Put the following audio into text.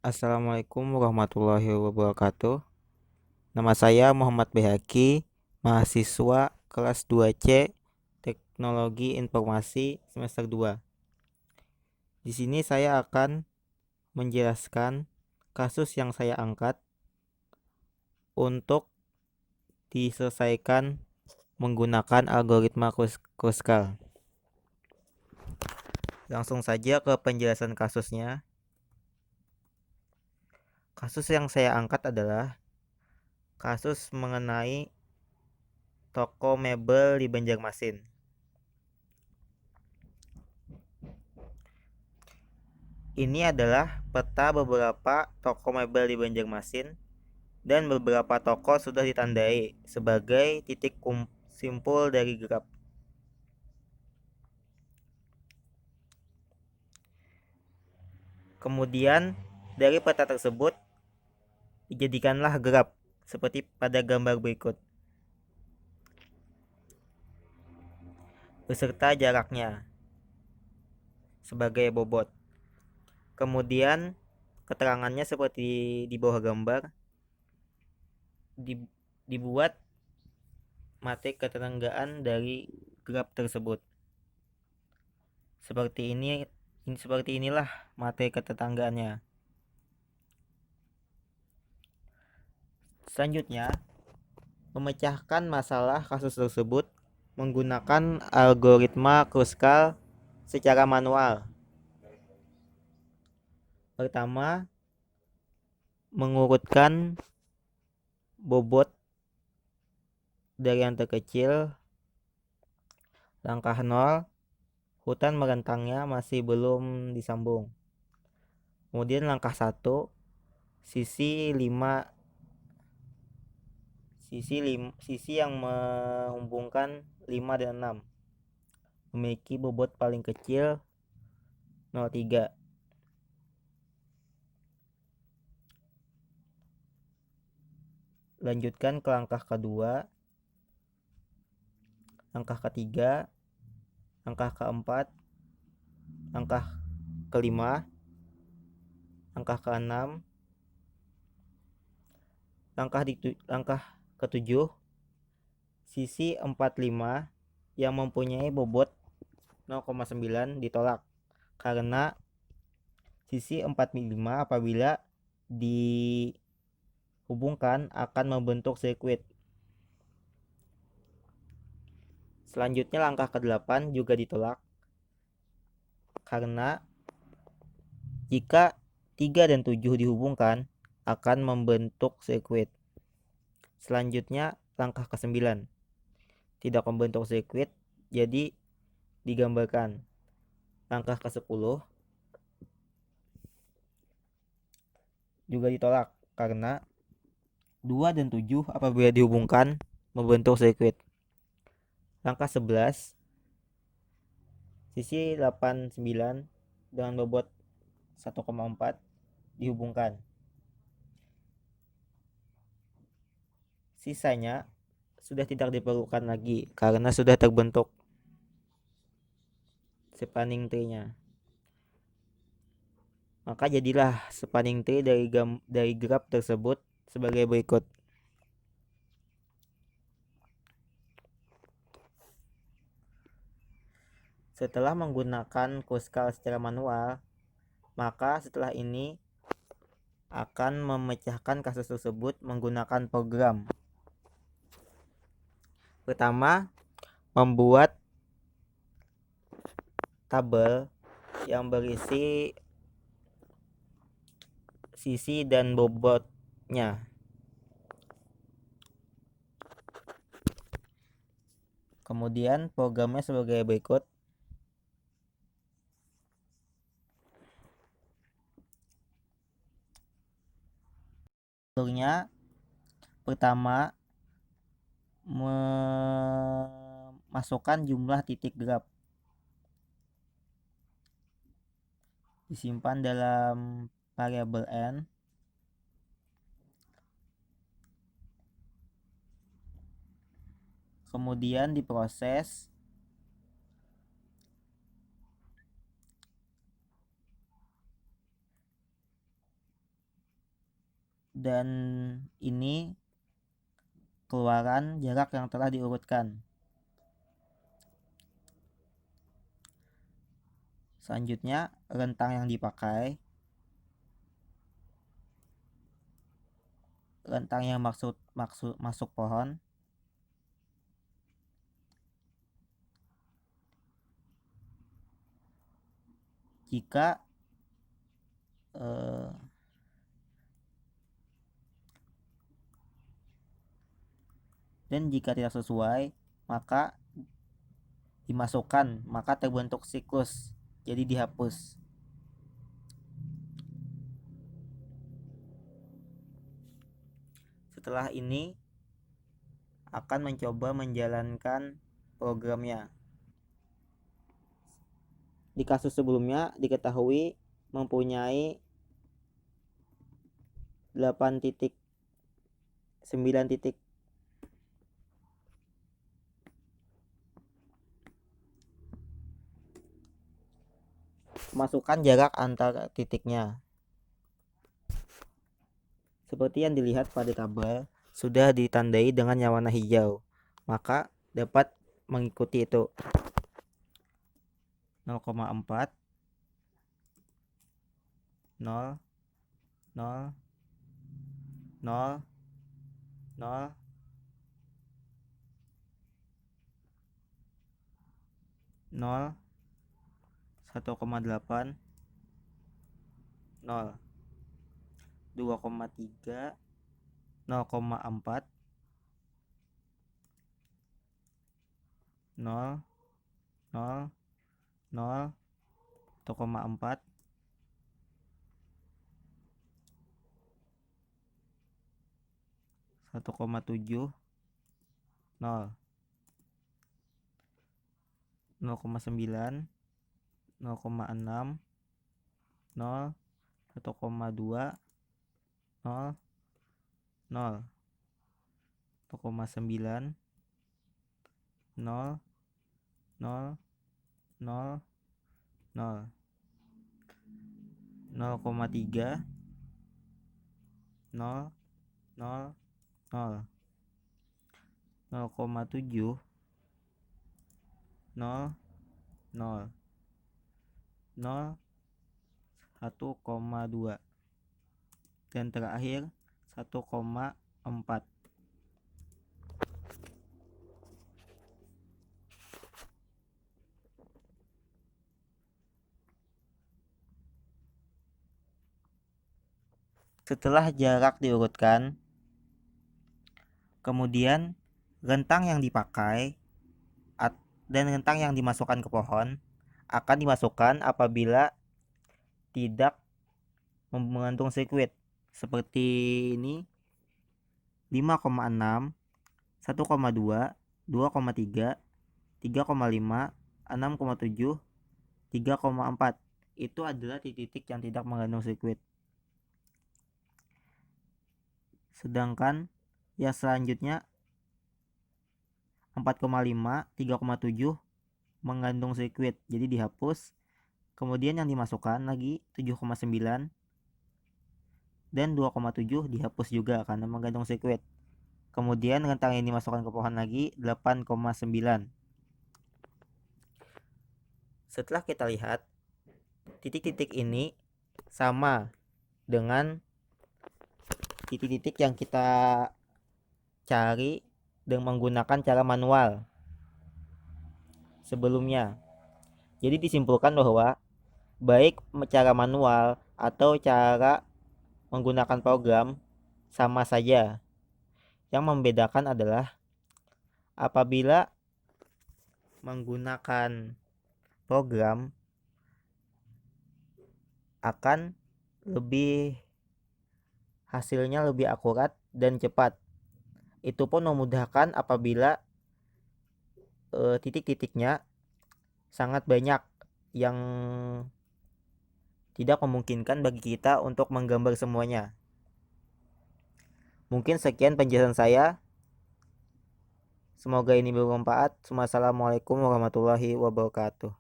Assalamualaikum warahmatullahi wabarakatuh. Nama saya Muhammad Behaki, mahasiswa kelas 2C Teknologi Informasi semester 2. Di sini saya akan menjelaskan kasus yang saya angkat untuk diselesaikan menggunakan algoritma Kruskal. Langsung saja ke penjelasan kasusnya. Kasus yang saya angkat adalah kasus mengenai toko mebel di Banjarmasin. Ini adalah peta beberapa toko mebel di Banjarmasin dan beberapa toko sudah ditandai sebagai titik simpul dari graf. Kemudian dari peta tersebut dijadikanlah graf seperti pada gambar berikut beserta jaraknya sebagai bobot. Kemudian keterangannya seperti di bawah gambar dibuat materi ketetanggaan dari graf tersebut. Seperti inilah materi ketetanggaannya. Selanjutnya, memecahkan masalah kasus tersebut menggunakan algoritma Kruskal secara manual. Pertama, mengurutkan bobot dari yang terkecil. Langkah 0, hutan merentangnya masih belum disambung. Kemudian langkah 1, sisi yang menghubungkan 5 dan 6 memiliki bobot paling kecil 0,3. Lanjutkan ke langkah kedua, langkah ketiga, langkah keempat, langkah kelima, langkah keenam, langkah ketujuh, sisi 45 yang mempunyai bobot 0,9 ditolak karena sisi 45 apabila dihubungkan akan membentuk sirkuit. Selanjutnya langkah ke-8 juga ditolak karena jika 3 dan 7 dihubungkan akan membentuk sirkuit. Selanjutnya langkah ke-9 tidak membentuk sirkuit, jadi digambarkan. Langkah ke-10 juga ditolak karena 2 dan 7 apabila dihubungkan membentuk sirkuit. Langkah 11, sisi 89 dengan bobot 1,4 dihubungkan. Sisanya sudah tidak diperlukan lagi karena sudah terbentuk spanning tree-nya. Maka jadilah spanning tree dari graf tersebut sebagai berikut. Setelah menggunakan Kruskal secara manual, maka setelah ini akan memecahkan kasus tersebut menggunakan program. Pertama, membuat tabel yang berisi sisi dan bobotnya. Kemudian programnya sebagai berikut. Strukturnya pertama memasukkan jumlah titik graf, disimpan dalam variabel n. Kemudian diproses dan ini keluaran jarak yang telah diurutkan. Selanjutnya, rentang yang dipakai. Rentang yang masuk pohon. Jika dan jika tidak sesuai, maka dimasukkan, maka terbentuk siklus, jadi dihapus. Setelah ini akan mencoba menjalankan programnya. Di kasus sebelumnya diketahui mempunyai 8 titik, 9 titik. Masukkan jarak antar titiknya. Seperti yang dilihat pada tabel, sudah ditandai dengan yang warna hijau, maka dapat mengikuti itu. 0,4, 0, 0, 0, 0, 0, 1,8, 0, 2,3, 0,4, 0, 0, 0, 1,4, 1,7, 0, 0,9, 0,6, 0, 1,2, 0, 0, 1,9, 0, 0, 0, 0, 0,3, 0, 0, 0, 0,7, 0, 0, 0, 1,2, dan terakhir 1,4. Setelah jarak diurutkan, kemudian rentang yang dipakai dan rentang yang dimasukkan ke pohon akan dimasukkan apabila tidak mengandung sirkuit. Seperti ini, 5,6, 1,2, 2,3, 3,5, 6,7, 3,4. Itu adalah titik-titik yang tidak mengandung sirkuit. Sedangkan yang selanjutnya 4,5, 3,7 mengandung sirkuit, jadi dihapus. Kemudian yang dimasukkan lagi 7,9 dan 2,7 dihapus juga karena mengandung sirkuit. Kemudian rentang yang dimasukkan ke pohon lagi 8,9. Setelah kita lihat, titik-titik ini sama dengan titik-titik yang kita cari dengan menggunakan cara manual sebelumnya. Jadi disimpulkan bahwa baik cara manual atau cara menggunakan program sama saja. Yang membedakan adalah apabila menggunakan program akan hasilnya lebih akurat dan cepat. Itu pun memudahkan apabila titik-titiknya sangat banyak yang tidak memungkinkan bagi kita untuk menggambar semuanya. Mungkin sekian penjelasan saya. Semoga ini bermanfaat. Wassalamualaikum warahmatullahi wabarakatuh.